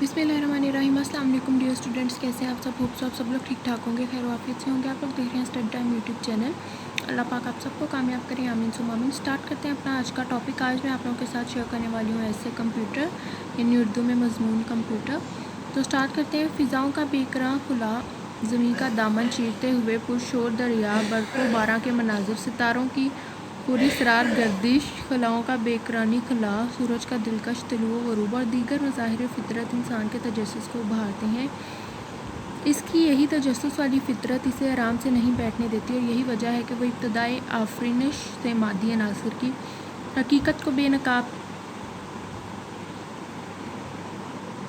बिस्मिल्लाहिर्रहमानिर्रहीम। अस्सलाम वालेकुम डियर स्टूडेंट्स, कैसे हैं आप सब? होप आप सब लोग ठीक ठाक होंगे, खैर वाफियत से होंगे। आप लोग देख रहे हैं स्टडी टाइम यूट्यूब चैनल। अल्लाह पाक आप सबको कामयाब करें, आमीन सुम आमीन। स्टार्ट करते हैं अपना आज का टॉपिक। आज मैं आप लोगों के साथ शेयर करने वाली हूँ ऐसे कंप्यूटर, यानी उर्दू में मजमून कंप्यूटर। तो स्टार्ट करते हैं। फ़िज़ाओं का बेकरां खुला ज़मीं का दामन चीरते हुए पुरशोर दरिया, बर्फ़ो बारां के मनाज़िर, सितारों की पूरी सरार गर्दिश, खलाओं का बेकरानी खला, सूरज का दिलकश तुलू ग़ुरूब और दीगर मज़ाहिर फ़ितरत इंसान के तजस्सुस को उभारते हैं। इसकी यही तजस्सुस वाली फ़ितरत इसे आराम से नहीं बैठने देती, और यही वजह है कि वो इब्तदाई आफरीनिश से मादी अनासर की हकीकत को बेनकाब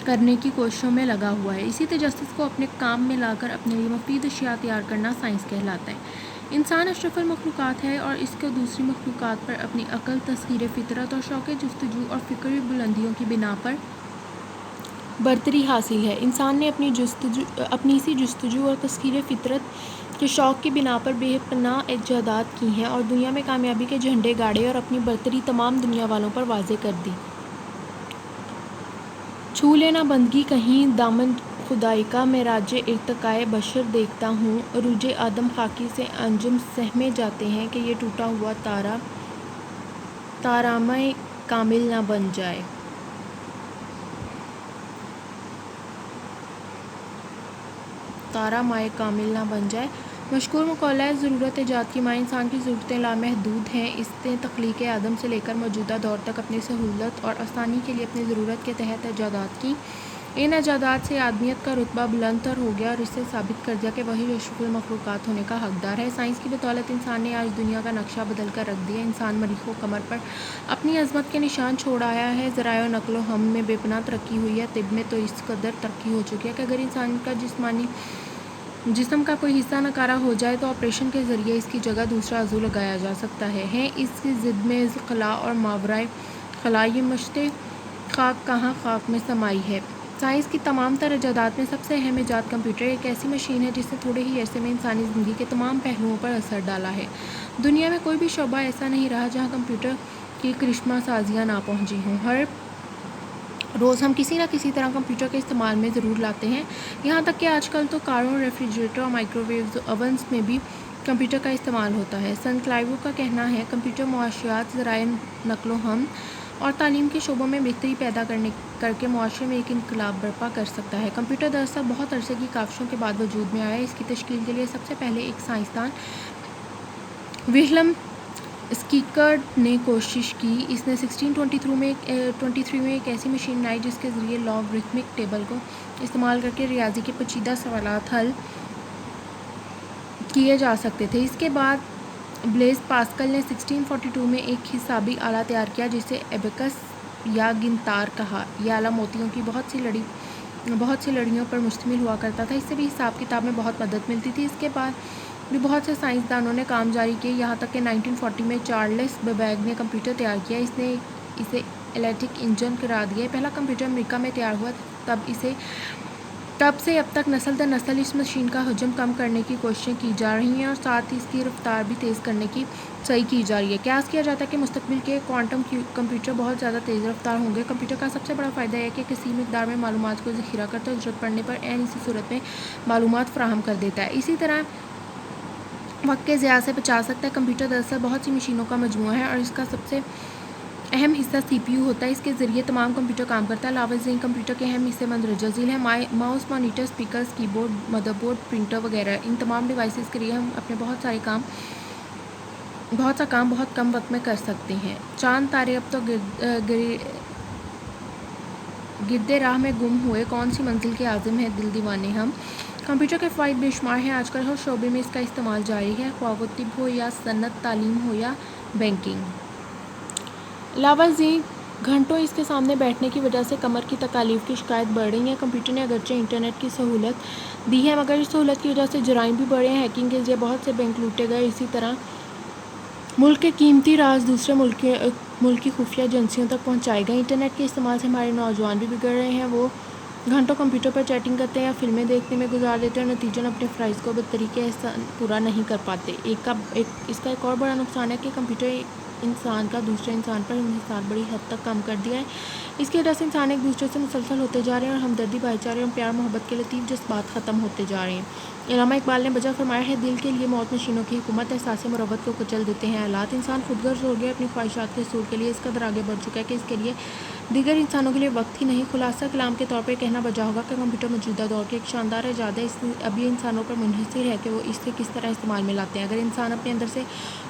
करने की कोशिशों में लगा हुआ है। इसी तजस्सुस को अपने काम में लाकर अपने लिए मुफीद अशिया तैयार करना साइंस कहलाता है। इंसान अशरफुल मखलूक़ात है और इसको दूसरी मखलूक़ात पर अपनी अक़ल, तस्ख़ीर फ़ितरत और शौक़ जुस्तजू और फ़िक्री बुलंदियों की बिना पर बरतरी हासिल है। इंसान ने अपनी इसी जुस्तजू और तस्ख़ीर फ़ितरत के शौक़ की बिना पर बेपनाह इजादात की हैं और दुनिया में कामयाबी के झंडे गाड़े और अपनी बरतरी तमाम दुनिया वालों पर वाज़े कर दी। छू लेना बंदगी कहीं दामन खुदाई का, मैं राजे इर्तिकाए बशर देखता हूँ। अरूजे आदम खाकी से अंजुम सहमे जाते हैं कि ये टूटा हुआ तारा तारामाए कामिल ना बन जाए। तारामाए कामिल ना बन जाए। मशहूर मक़ौला है, ज़रूरत ईजाद की माँ। इंसान की ज़रूरतें लामहदूद हैं। इसने तख्लीक़ आदम से लेकर मौजूदा दौर तक अपनी सहूलत और आसानी के लिए अपनी ज़रूरत के तहत ईजादात की। इन ईजादात से आदमियत का रुतबा बुलंदतर हो गया और इससे साबित कर दिया कि वही अशरफुल मखलूक़ात होने का हकदार है। साइंस की बदौलत इंसान ने आज दुनिया का नक्शा बदल कर रख दिया। इंसान मरीख़ व कमर पर अपनी अज़मत के निशान छोड़ आया है। ज़राए नक़्ल व हम में बेपनाह तरक्की हुई है। तिब में तो इस कदर तरक्की हो चुकी है कि अगर इंसान का जिस्म का कोई हिस्सा नकारा हो जाए तो ऑपरेशन के ज़रिए इसकी जगह दूसरा अज़ू लगाया जा सकता है। इसकी ज़िद में खला और मावराए खला, ये मश्ते खाक कहाँ खाक में समाई है। साइंस की तमाम तर इजादात में सबसे अहम इजाद कंप्यूटर एक ऐसी मशीन है जिसने थोड़े ही अरसे में इंसानी ज़िंदगी के तमाम पहलुओं पर असर डाला है। दुनिया में कोई भी शोबा ऐसा नहीं रहा जहाँ कंप्यूटर की करिश्मा साजियाँ ना पहुँची हों। हर रोज़ हम किसी न किसी तरह कंप्यूटर के इस्तेमाल में ज़रूर लाते हैं। यहाँ तक कि आजकल तो कारों, रेफ्रिजरेटर और माइक्रोवेव ओवन्स में भी कंप्यूटर का इस्तेमाल होता है। सन क्लाइवो का कहना है, कंप्यूटर मुआशियात, ज़राए नक़्ल हम और तालीम के शोबों में बेहतरी पैदा करके मुआशरे में एक इनकलाब बर्पा कर सकता है। कंप्यूटर दरअसल बहुत अरसे की काविशों के बाद वजूद में आया। इसकी तश्कील के लिए सबसे पहले एक साइंसदान विल्हम स्कीकर ने कोशिश की। इसने 1623 में एक ऐसी मशीन बनाई जिसके ज़रिए लॉगरिथमिक टेबल को इस्तेमाल करके रियाजी के पेचीदा सवालात हल किए जा सकते थे। इसके बाद ब्लेज़ पास्कल ने 1642 में एक हिसाबी आला तैयार किया जिसे एबेकस या गिनतार कहा। यह आला मोतियों की बहुत सी लड़ियों पर मुश्तमिल हुआ करता था। इससे भी हिसाब किताब में बहुत मदद मिलती थी। इसके बाद भी बहुत से साइंसदानों ने काम जारी किए, यहाँ तक कि 1940 में चार्ल्स बेबेज ने कंप्यूटर तैयार किया। इसने इसे इलेक्ट्रिक इंजन करार दिया। पहला कंप्यूटर अमेरिका में तैयार हुआ। तब से अब तक नस्ल दर नस्ल इस मशीन का हजम कम करने की कोशिशें की जा रही हैं और साथ ही इसकी रफ्तार भी तेज़ करने की सही की जा रही है। क़यास किया जाता है कि मुस्तकबिल के क्वांटम कंप्यूटर बहुत ज़्यादा तेज़ रफ्तार होंगे। कंप्यूटर का सबसे बड़ा फ़ायदा है कि किसी मिक़दार में मालूमात को ज़ख़ीरा करता है, ज़रूरत पड़ने पर इसी सूरत में मालूमात फ़राहम कर देता है। इसी तरह वक्त के ज़िया से बचा सकता है। कंप्यूटर दरअसल बहुत सी मशीनों का मजमूआ है और इसका सबसे अहम हिस्सा CPU होता है। इसके ज़रिए तमाम कंप्यूटर काम करता है। अलावा इन कंप्यूटर के अहम हिस्से मंदरजा झील हैं। Mouse, monitor, speakers, keyboard, motherboard, printer वगैरह। इन तमाम डिवाइसेस के लिए हम अपने बहुत सा काम बहुत कम वक्त में कर सकते हैं। चांद तारे अब तो गिरदे राह में गुम हुए, कौन सी मंजिल के आज़िम है दिल दीवाने हम। कंप्यूटर के फ़वाइद बेशुमार हैं। आजकल हर शोबे में इसका इस्तेमाल जारी है, ख्वाह वो तिब हो या सनत, तालीम हो या बैंकिंग। अलावा घंटों इसके सामने बैठने की वजह से कमर की तकालीफ की शिकायत बढ़ रही है। कंप्यूटर ने अगरचे इंटरनेट की सहूलत दी है, मगर इस सहूलत की वजह से जराइम भी बढ़े हैं। हैकिंग के जरिए बहुत से बैंक लूटे गए। इसी तरह मुल्क के कीमती राज दूसरे मुल्क की खुफिया एजेंसियों तक पहुंचाए गए। इंटरनेट के इस्तेमाल से हमारे नौजवान भी बिगड़ रहे हैं। वो घंटों कंप्यूटर पर चैटिंग करते हैं या फिल्में देखने में गुजार देते हैं और नतीजन अपने फ़राइज़ को बतरीके पूरा नहीं कर पाते। इसका एक और बड़ा नुकसान है कि कंप्यूटर इंसान का दूसरे इंसान पर इंहिसार बड़ी हद तक कम कर दिया है। اس کی وجہ سے انسان ایک دوسرے سے مسلسل ہوتے جا رہے ہیں اور ہمدردی، بھائی چارے اور پیار محبت کے لطیف جذبات ختم ہوتے جا رہے ہیں۔ علامہ اقبال نے بجا فرمایا ہے، دل کے لیے موت مشینوں کی حکومت، احساس مروت کو کچل دیتے ہیں آلات۔ انسان خود غرض ہو گیا، اپنی خواہشات کے حصول کے لیے اس قدر آگے بڑھ چکا ہے کہ اس کے لیے دیگر انسانوں کے لیے وقت ہی نہیں۔ خلاصہ کلام کے طور پر کہنا بجا ہوگا کہ کمپیوٹر موجودہ دور کے ایک شاندار ایجاد ہے، اب یہ انسانوں پر منحصر ہے کہ وہ اسے کس طرح استعمال میں لاتے ہیں۔ اگر انسان اپنے اندر سے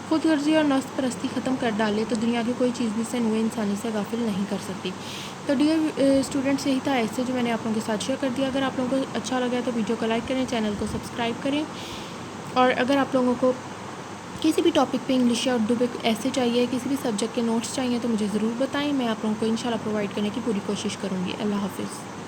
خود غرضی اور نفس پرستی ختم کر ڈالے تو دنیا کی کوئی چیز بھی اسے نوع انسانی سے غافل نہیں کر سکتی۔ تو ڈیئر اسٹوڈنٹس، یہی تھا ایسے جو میں نے آپ لوگوں کے ساتھ شیئر کر دیا۔ اگر آپ لوگوں کو اچھا لگا تو ویڈیو کو لائک کریں، چینل کو سبسکرائب کریں، اور اگر آپ لوگوں کو کسی بھی ٹاپک پہ انگلش یا اردو پہ ایسے چاہیے، کسی بھی سبجیکٹ کے نوٹس چاہیے تو مجھے ضرور بتائیں، میں آپ لوگوں کو انشاءاللہ پرووائڈ کرنے کی پوری کوشش کروں گی۔ اللہ حافظ۔